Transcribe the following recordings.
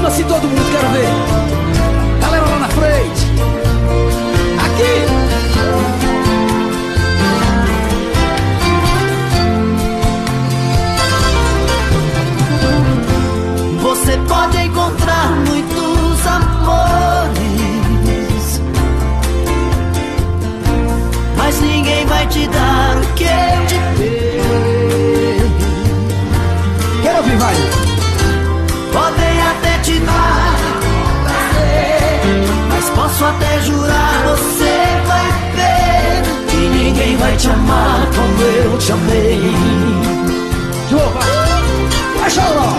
assim todo mundo, quero ver. Galera lá na frente. Aqui. Você pode encontrar muitos amores, mas ninguém vai te dar o que eu te dei. Quero ouvir, vai. Podem até te dar prazer, mas posso até jurar, você vai ver que ninguém vai te amar como eu te amei. Vai, Xaló.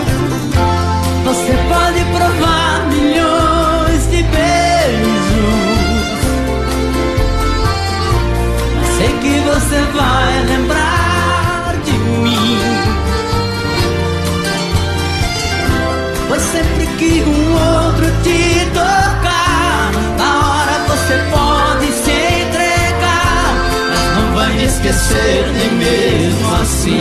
Você pode provar milhões de beijos, mas sei que você vai lembrar de mim. Pois sempre que um outro te tocar, na hora você pode se entregar, mas não vai me esquecer nem mesmo assim.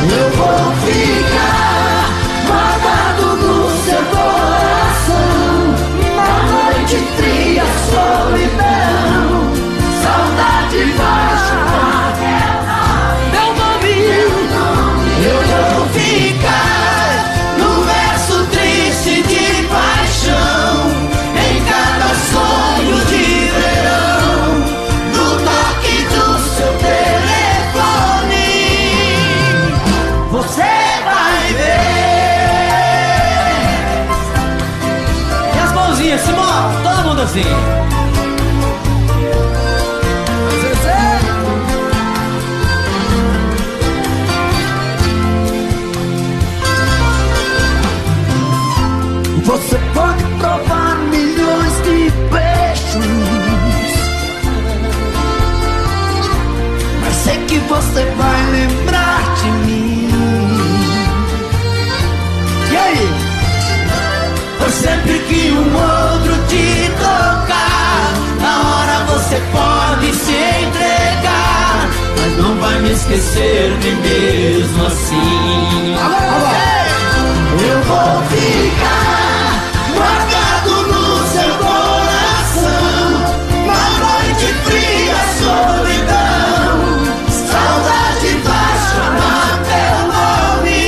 Eu vou ficar guardado no seu coração, na noite fria, solidão, saudade vai chamar meu nome. Eu vou ficar no verso triste de paixão, em cada sonho de verão, no toque do seu telefone. Você vai ver. E as mãozinhas, Simão, todo mundo assim. Você pode provar milhões de beijos, mas sei que você vai lembrar de mim. E aí? Pois sempre que um outro te tocar, na hora você pode se entregar, mas não vai me esquecer nem mesmo assim. Eu vou ficar guardado no seu coração, na noite fria, solidão, saudade vai chamar teu nome.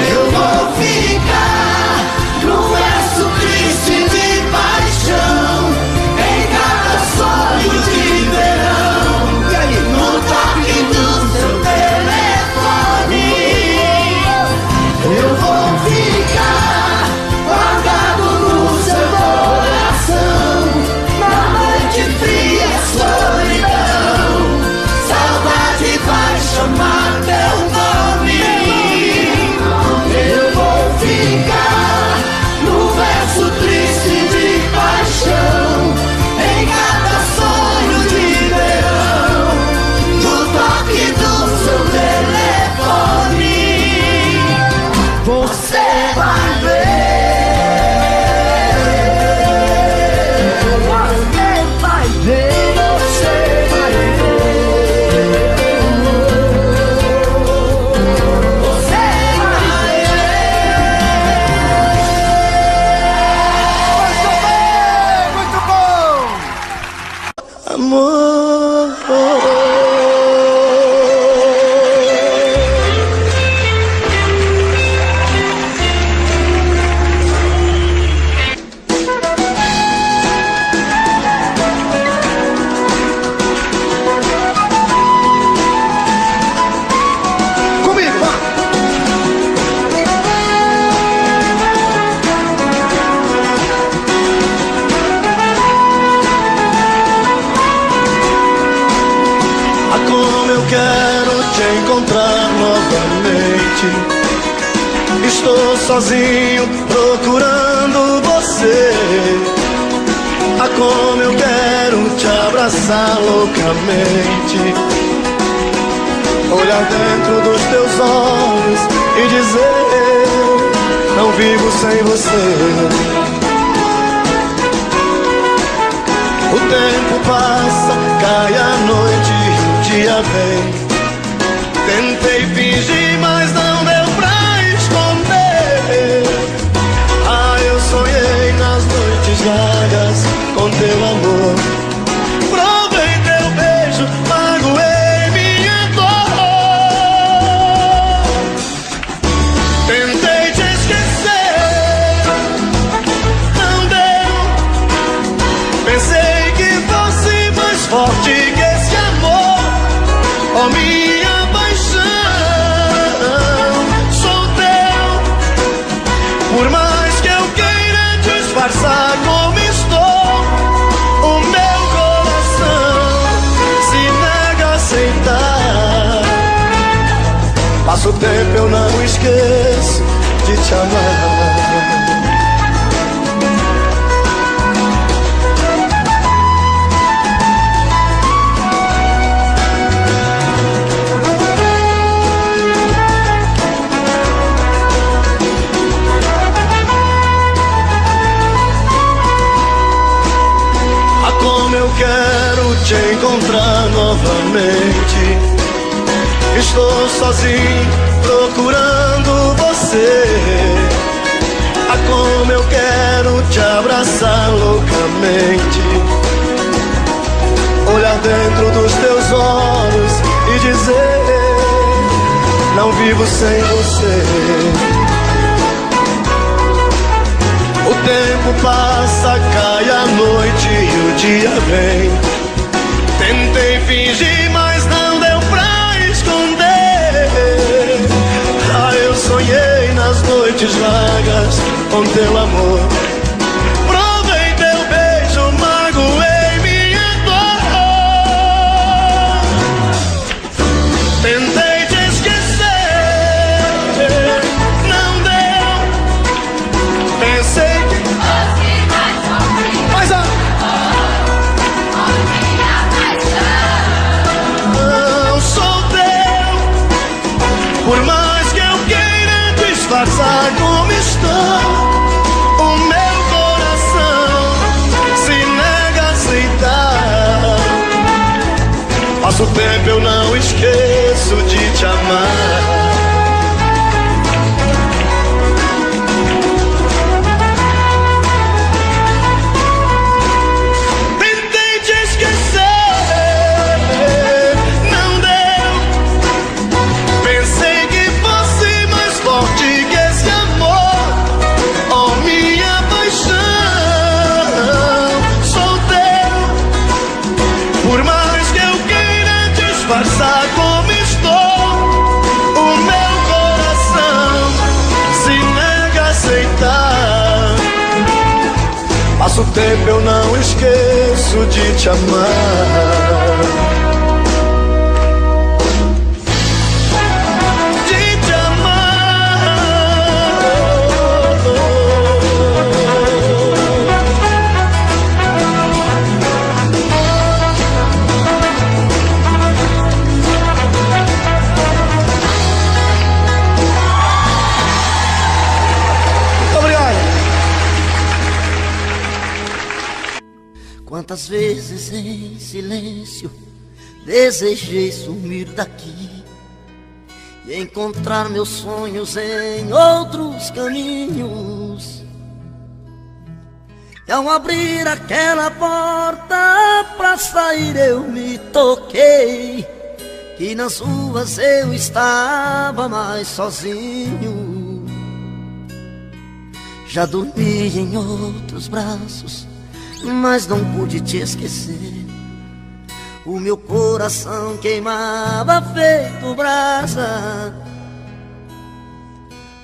Eu vou ficar no verso triste de paixão, em cada sonho de verão, no toque do seu telefone. Eu vou ficar guardado no seu coração, na noite fria, solidão, saudade vai chamar teu nome. Eu vou ficar no verso triste de paixão, em cada sonho de verão, no toque do seu telefone. Você vai ver. Você vai ver. Você vai ver. Você vai ver. Muito bom. Amor. Comigo, vai. Ah, como eu quero te encontrar novamente. Estou sozinho procurando você. Ah, como eu quero te abraçar loucamente, olhar dentro dos teus olhos e dizer: não vivo sem você. O tempo passa, cai a noite e o dia vem. Tentei fingir, mas não deu pra esconder. Passa o tempo, eu não esqueço de te amar. Como eu quero te encontrar novamente. Estou sozinho procurando você. Ah, como eu quero te abraçar loucamente, olhar dentro dos teus olhos e dizer: não vivo sem você. O tempo passa, cai a noite e o dia vem. Tentei fingir, mas não deu pra esconder. Ah, eu sonhei nas noites vagas com teu amor. Provei teu beijo, magoei minha dor. Tentei te esquecer, não deu. Pensei que por mais que eu queira disfarçar como estou, o meu coração se nega a aceitar. Passa o tempo, eu não esqueço de te amar. Disfarçar como estou, o meu coração se nega a aceitar. Passa o tempo, eu não esqueço de te amar. De te amar. Quantas vezes em silêncio desejei sumir daqui e encontrar meus sonhos em outros caminhos. E ao abrir aquela porta pra sair eu me toquei que nas ruas eu estava mais sozinho. Já dormi em outros braços, mas não pude te esquecer. O meu coração queimava feito brasa.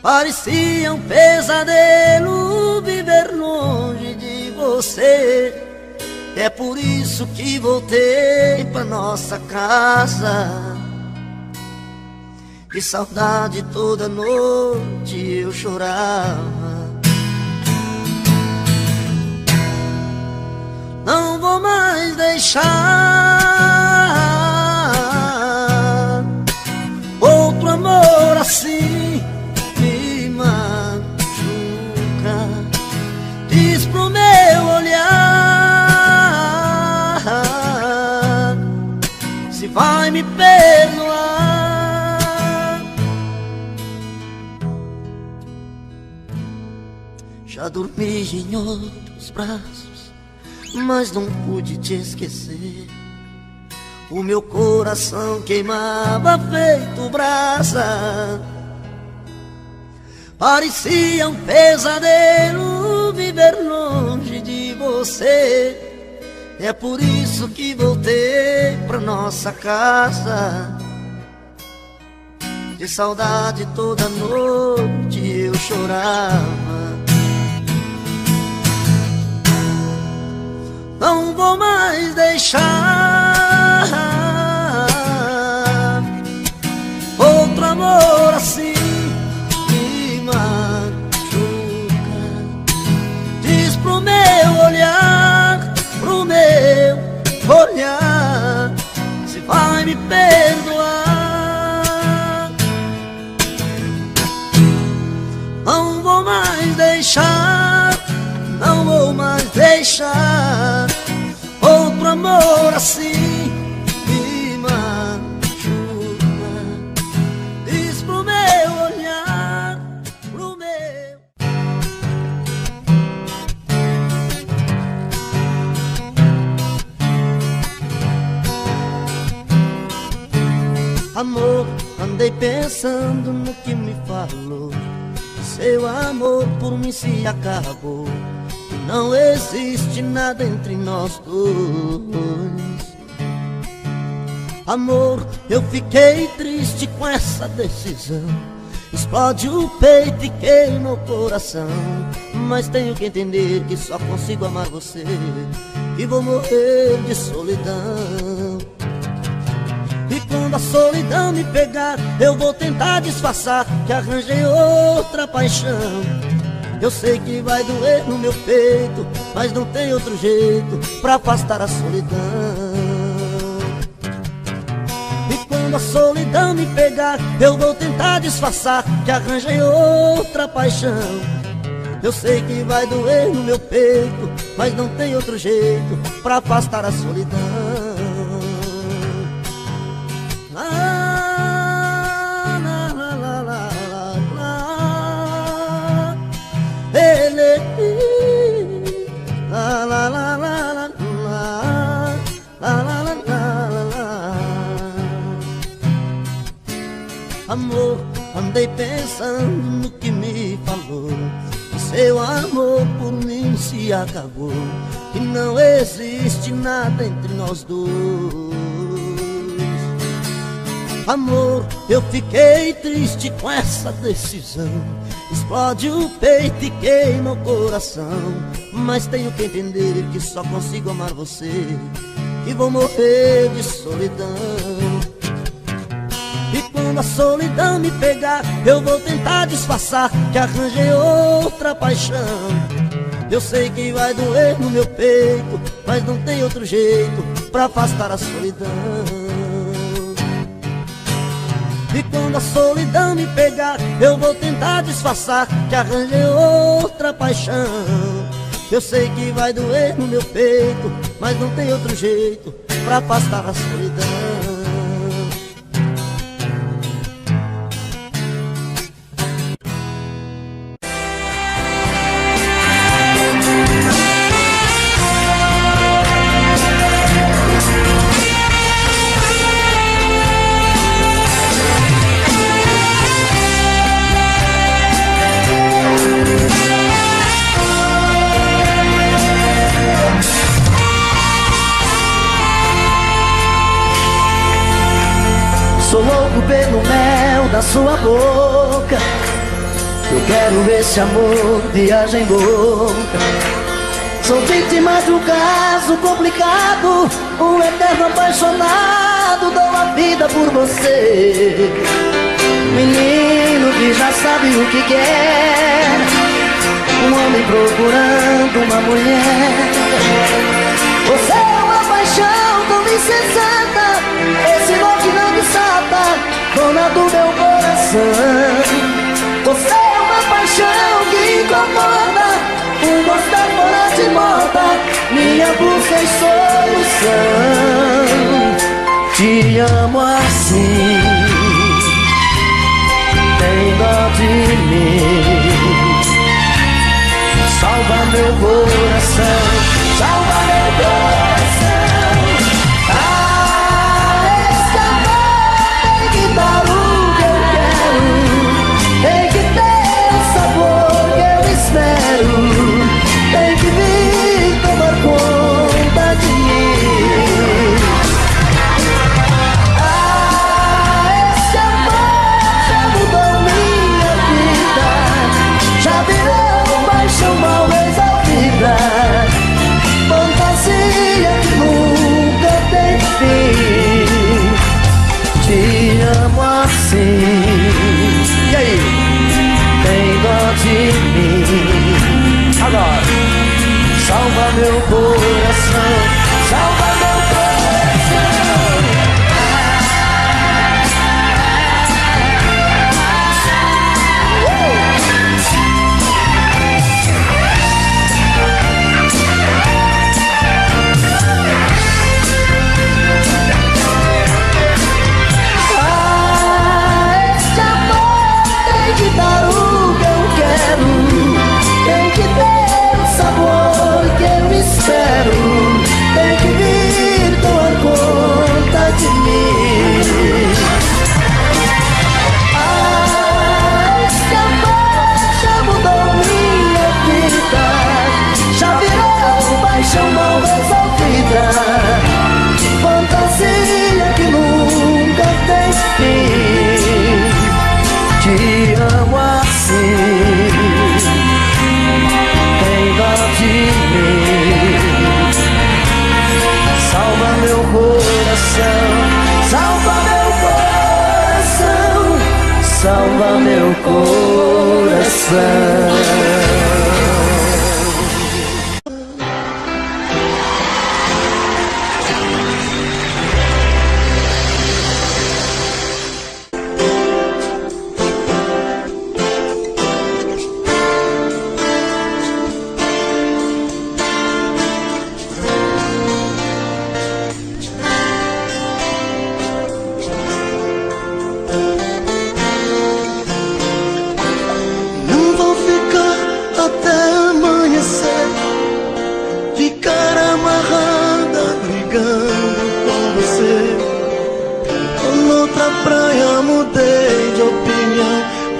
Parecia um pesadelo viver longe de você. É por isso que voltei pra nossa casa. De saudade toda noite eu chorava. Não vou mais deixar outro amor assim me machuca. Diz pro meu olhar se vai me perdoar. Já dormi em outros braços, mas não pude te esquecer. O meu coração queimava feito brasa. Parecia um pesadelo viver longe de você. É por isso que voltei pra nossa casa. De saudade toda noite eu chorava. Não vou mais deixar outro amor assim me machuca. Diz pro meu olhar, pro meu olhar, se vai me perdoar. Não vou mais deixar, não vou mais deixar outro amor assim me machuca. Diz pro meu olhar, pro meu. Amor, andei pensando no que me falou. Seu amor por mim se acabou. Não existe nada entre nós dois. Amor, eu fiquei triste com essa decisão. Explode o peito e queima o coração. Mas tenho que entender que só consigo amar você e vou morrer de solidão. E quando a solidão me pegar, eu vou tentar disfarçar que arranjei outra paixão. Eu sei que vai doer no meu peito, mas não tem outro jeito pra afastar a solidão. E quando a solidão me pegar, eu vou tentar disfarçar que arranjei outra paixão. Eu sei que vai doer no meu peito, mas não tem outro jeito pra afastar a solidão. Amor, andei pensando no que me falou. Seu amor por mim se acabou e não existe nada entre nós dois. Amor, eu fiquei triste com essa decisão. Explode o peito e queima o coração. Mas tenho que entender que só consigo amar você e vou morrer de solidão. E quando a solidão me pegar, eu vou tentar disfarçar que arranjei outra paixão. Eu sei que vai doer no meu peito, mas não tem outro jeito pra afastar a solidão. E quando a solidão me pegar, eu vou tentar disfarçar que arranjei outra paixão. Eu sei que vai doer no meu peito, mas não tem outro jeito pra afastar a solidão. Sou louco pelo mel da sua boca. Eu quero esse amor, viagem louca. Sou vítima de um caso complicado, um eterno apaixonado, dou a vida por você. Menino que já sabe o que quer, um homem procurando uma mulher. Você é uma paixão tão insensata, esse amor que não me salta, dona do meu coração. Você é uma paixão que incomoda, um gostar fora de moda, minha busca e solução. Te amo assim, tem dó de mim. Salva meu coração, salva meu coração. Esse amor tem que dar o que eu quero, tem que ter o sabor que eu espero, tem que vir tomar conta de mim. Esse amor já mudou minha vida, já virou paixão mal resolvida. leva meu coração.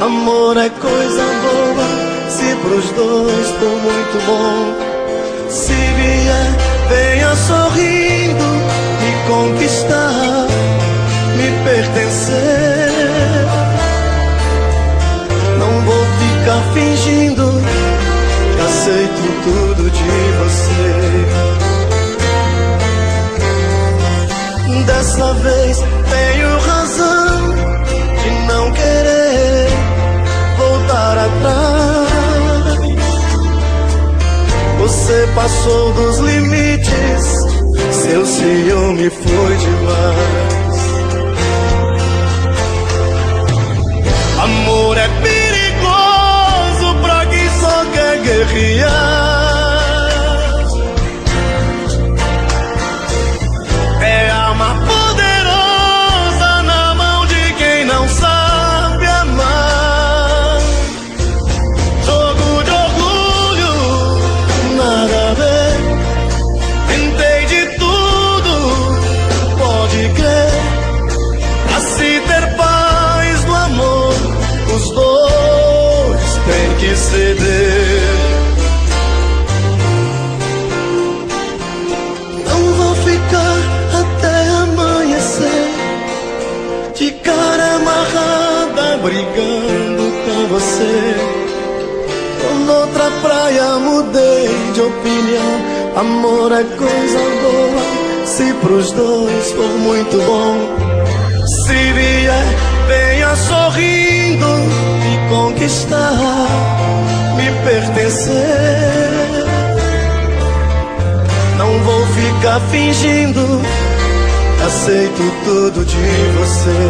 Amor é coisa boa, se pros dois for muito bom. Se vier, venha sorrindo, me conquistar, me pertencer. Não vou ficar fingindo que aceito tudo de você. Dessa vez tenho razão de não querer voltar atrás. Você passou dos limites, seu ciúme foi demais. Amor é perigoso pra quem só quer guerrear. É arma poderosa na mão de quem não sabe amar. Jogo de orgulho, nada a ver. Tentei de tudo, pode crer. Pra se ter paz no amor, os dois têm que ceder. Não vou ficar até amanhecer de cara amarrada, brigando com você. Tô noutra praia, mudei de opinião. Amor é coisa boa, se pros dois for muito bom. Se vier, venha sorrindo, me conquistar, me pertencer. Não vou ficar fingindo, aceito tudo de você.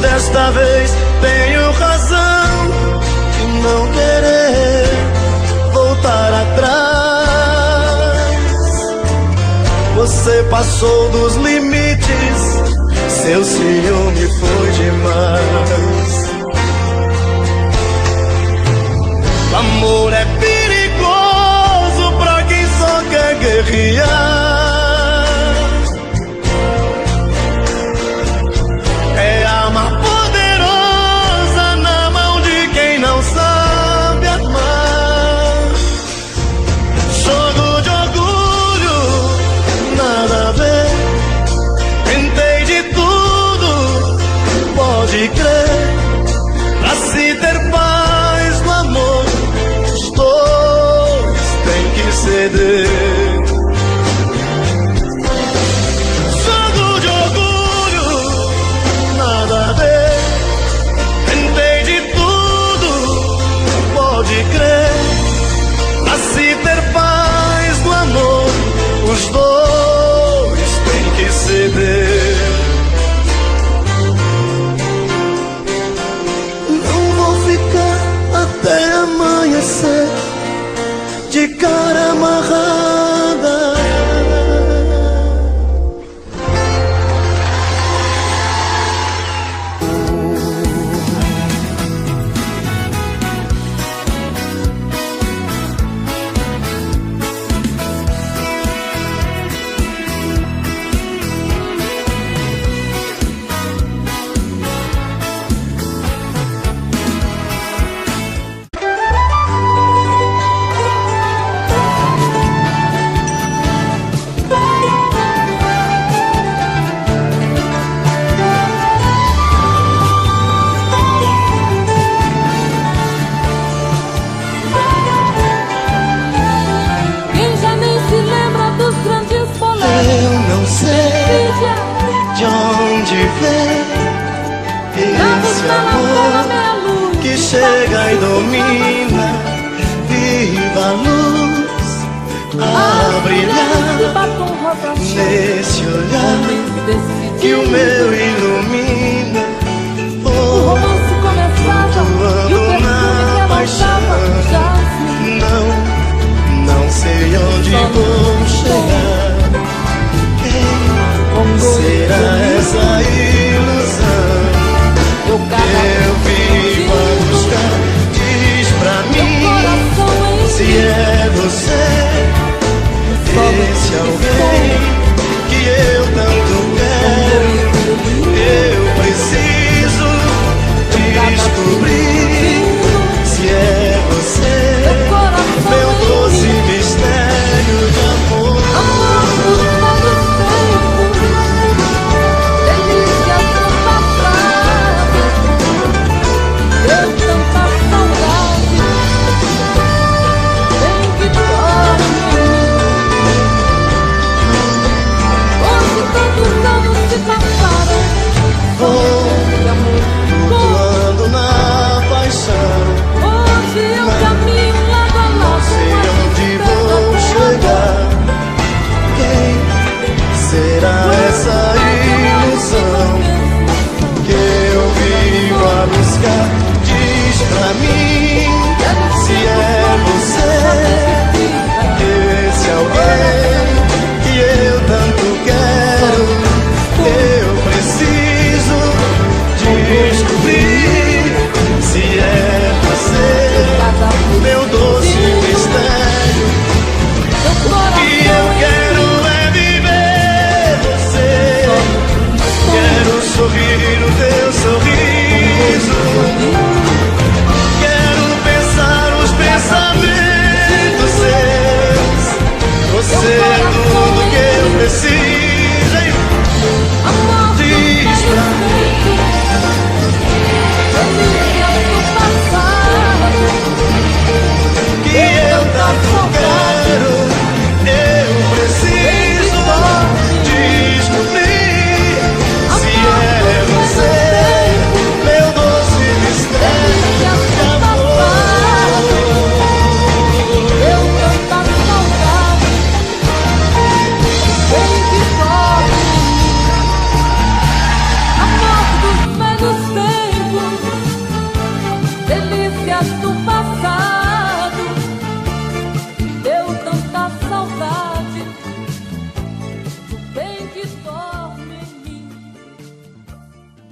Desta vez tenho razão de não querer voltar atrás. Você passou dos limites, seu ciúme foi demais. Amor é perigoso pra quem só quer guerrear. É arma poderosa na mão de quem não sabe amar. Jogo de orgulho, nada a ver. Tentei de tudo, pode crer. Pra se ter paz no amor, os dois têm que ceder. Jogo de orgulho, nada a ver. Tentei de tudo, pode crer. Pra se ter paz no amor, os dois têm que ceder. Não vou ficar onde vem esse amor que chega e domina. Viva a luz a brilhar nesse olhar que o meu ilumina. O romance começava e o perfume que abaixava. Não sei onde vou chegar. Será essa ilusão? Eu vivo a buscar. Diz pra mim se é você, esse alguém que eu tanto quero. Eu preciso descobrir se é você, meu doce mistério de amor. Flutuando na paixão. Hoje eu caminho lado a lado. Não sei onde vou chegar. Quem será essa ilusão que eu vivo a buscar? Diz pra mim se é você, esse alguém que eu tanto quero. Eu preciso descobrir se é você, meu doce mistério. E eu quero é viver você. Quero sorrir no teu sorriso. Quero pensar os pensamentos seus. Você é tudo que eu preciso. Diz pra mim que eu tanto quero. Eu preciso descobrir se é você, meu doce mistério de amor. Eu tanta saudade, vem que toque amor dos velhos tempos, delícias do passado. Deu tanta saudade do bem que dorme em mim.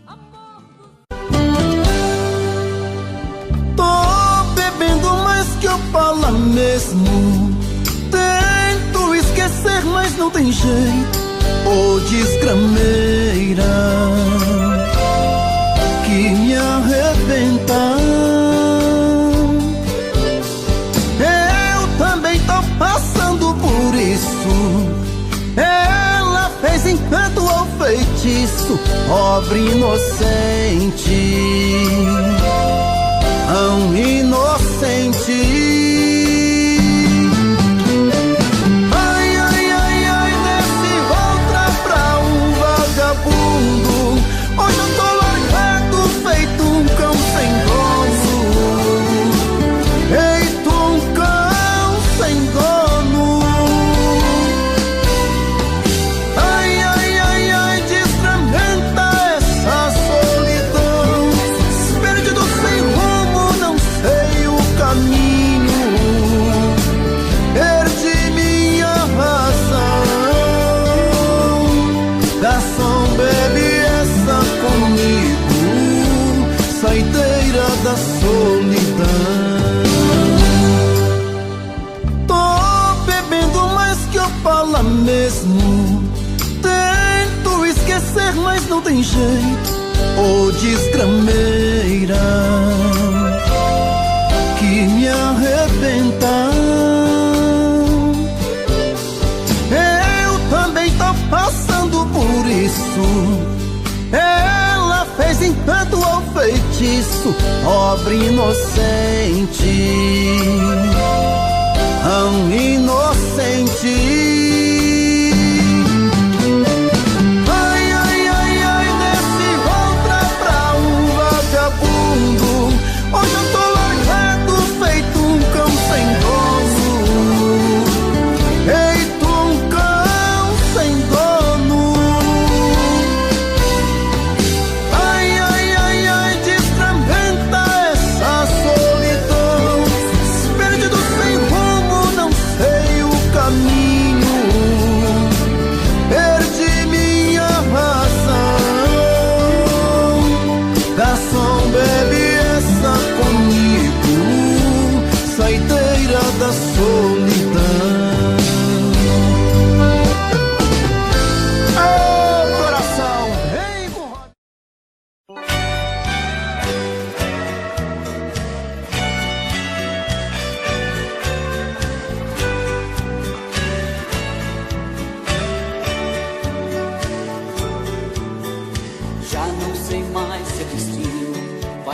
Amor Tô bebendo mais que eu falo mesmo. Tento esquecer, mas não tem jeito. Ô desgrameira que me arrebenta. Eu também tô passando por isso. Ela fez encanto ou feitiço, pobre inocente, tão inocente. Ai, ai, ai, ai, nesse outra pra um vagabundo. Hoje eu tô largado, feito um cão sem dono. Feito um cão sem dono. Ai, ai, ai, ai, desfragmenta essa solidão. Perdido sem rumo, não sei o caminho. Perdi minha razão. Garçom, bebe essa comigo, saideira da solidão. Tô bebendo mais que eu falo mesmo. Tento esquecer, mas não tem jeito. Ô desgrameira que me arrebenta. Eu também tô passando por isso. Ela fez encanto ou feitiço, pobre inocente, tão inocente. Ai, ai, ai, ai,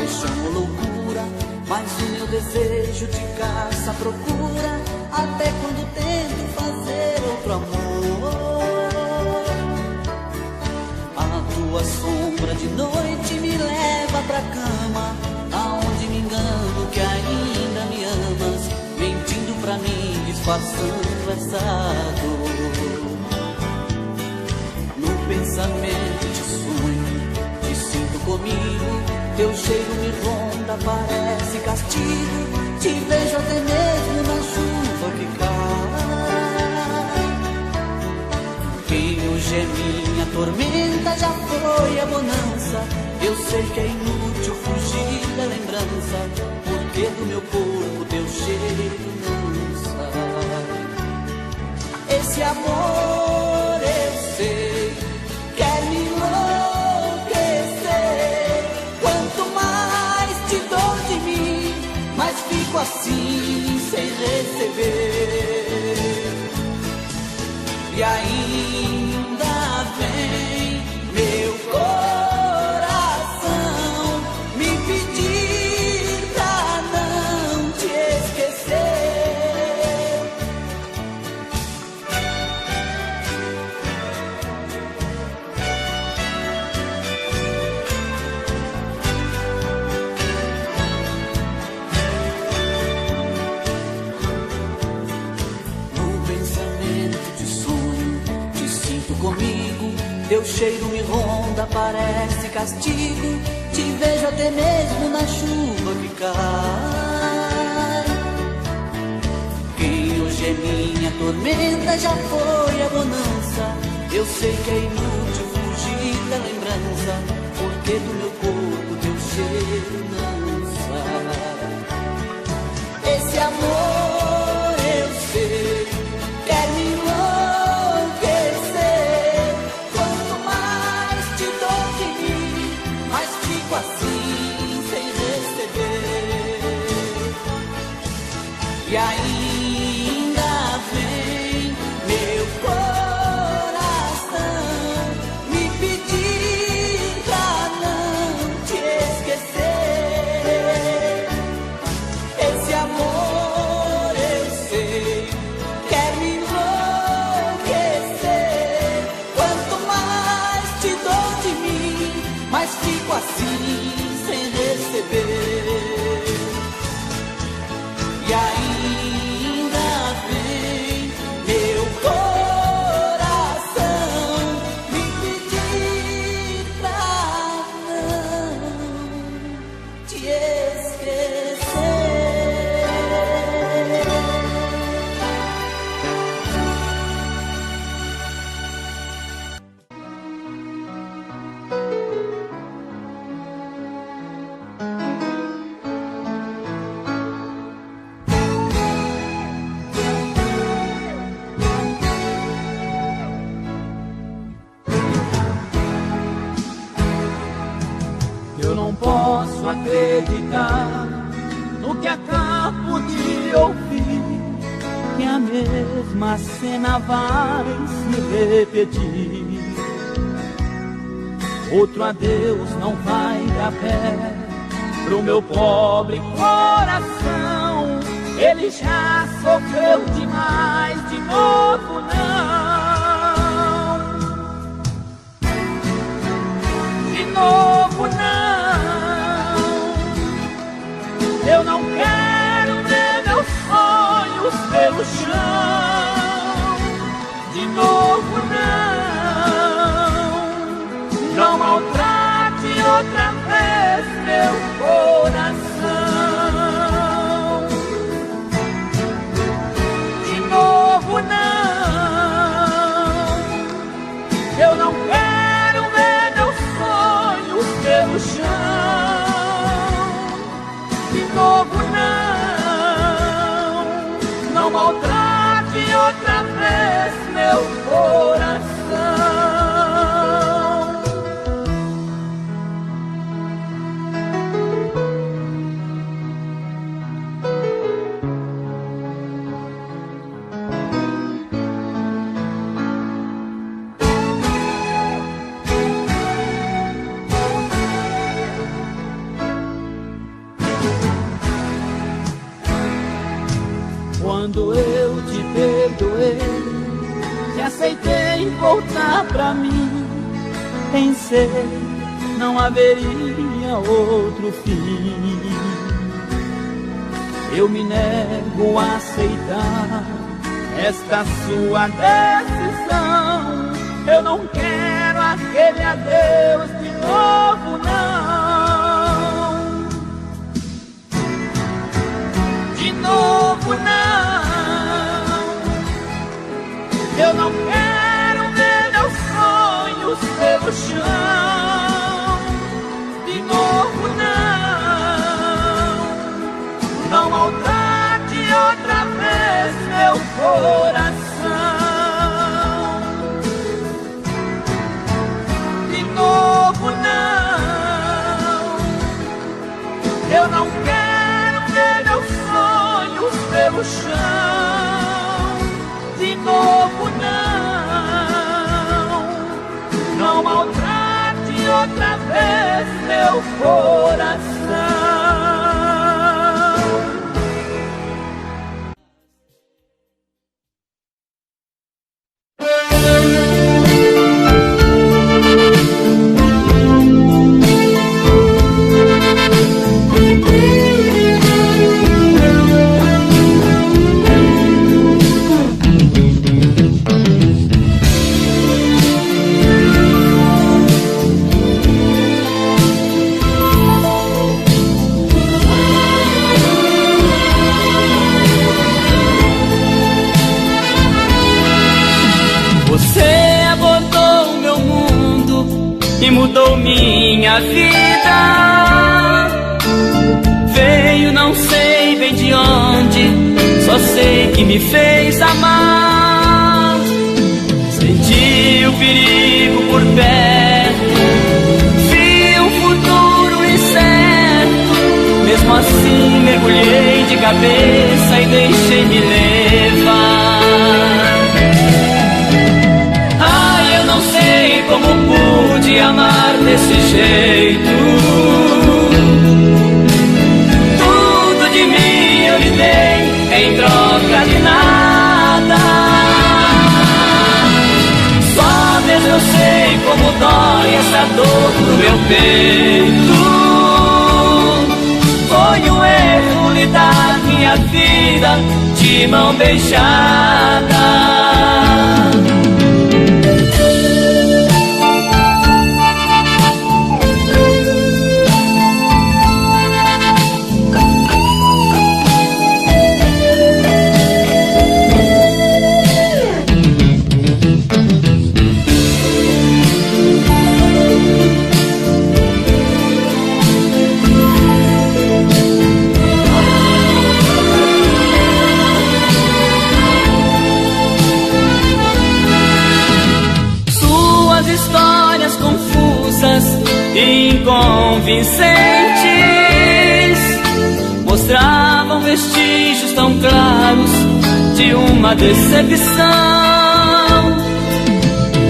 paixão ou loucura, mas o meu desejo te caça à procura, até quando tento fazer outro amor. A tua sombra de noite me leva pra cama, aonde me engano que ainda me amas, mentindo pra mim, disfarçando essa dor. No pensamento te sonho, te sinto comigo, teu cheiro me ronda, parece castigo, te vejo até mesmo na chuva que cai. Quem hoje é minha tormenta já foi a bonança, eu sei que é inútil fugir da lembrança, porque do meu corpo teu cheiro não sai. Esse amor eu sei, quer me enlouquecer, quanto mais te dou de mim, mais fico assim sem receber. E ainda vem meu coração me pedir pra não te esquecer. No pensamento te sonho, te sinto comigo, teu cheiro me ronda, parece castigo, te vejo até mesmo na chuva que cai. Quem hoje é minha tormenta já foi a bonança, eu sei que é inútil fugir da lembrança, porque do meu corpo teu cheiro não sai. Esse amor eu sei, quer me enlouquecer, quanto mais te dou de mim, mais fico assim sem receber. E ainda vem meu coração me pedir pra não te esquecer. Esse amor eu sei, quer me enlouquecer, quanto mais te dou de mim, mais fico assim sem receber. E ainda vem meu coração me pedir pra não te esquecer. Eu não posso acreditar no que acabo de ouvir, que a mesma cena vai se repetir. Outro adeus não vai dar pé pro meu pobre coração, ele já sofreu demais, de novo não. De novo não. Eu não quero ver meus sonhos pelo chão. De novo não. Não maltrate outra vez meu coração. De novo não. Eu não quero ver meus sonhos pelo chão. De novo não. Não maltrate outra vez meu coração. voltar pra mim. Pensei, não haveria outro fim. Eu me nego a aceitar esta sua decisão. Eu não quero aquele adeus de novo, não. De novo, não. Eu não quero ver meus sonhos pelo chão. De novo, não. Não maltrate outra vez meu coração. De novo, não. Eu não quero ver meus sonhos pelo chão. De novo, não. Não maltrate outra vez meu coração. Mudou minha vida. Veio não sei bem de onde, só sei que me fez amar. Senti o perigo por perto, vi um futuro incerto. Mesmo assim mergulhei de cabeça e deixei me levar. Ai, eu não sei como pude amar desse jeito. Tudo de mim eu lhe dei em troca de nada. Só mesmo eu sei como dói essa dor no meu peito. Foi um erro lhe dar minha vida de mão beijada. Inconvincentes mostravam vestígios tão claros de uma decepção.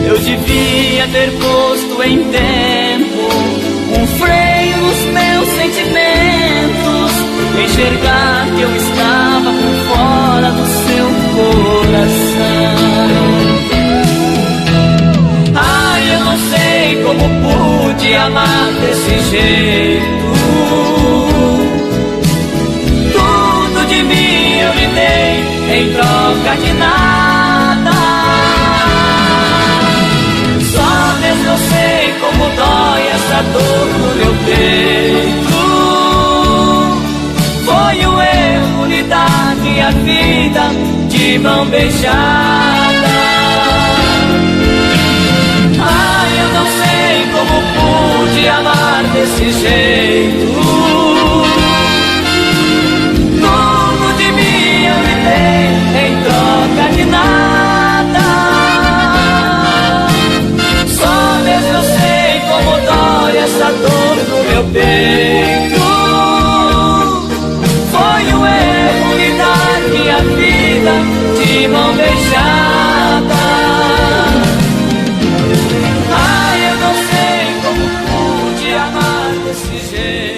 Eu devia ter posto em tempo um freio nos meus sentimentos, enxergar que eu estava por fora do seu coração. Ai, eu não sei como pude amar desse jeito. Tudo de mim eu lhe dei em troca de nada. Só mesmo eu sei como dói essa dor no meu peito. Foi um erro lhe dar minha vida de mão beijada. Eu não sei como pude amar desse jeito. Tudo de mim eu lhe dei em troca de nada. Só mesmo eu sei como dói essa dor no meu peito. Foi um erro lhe dar minha vida de mão beijada. Amar desse jeito.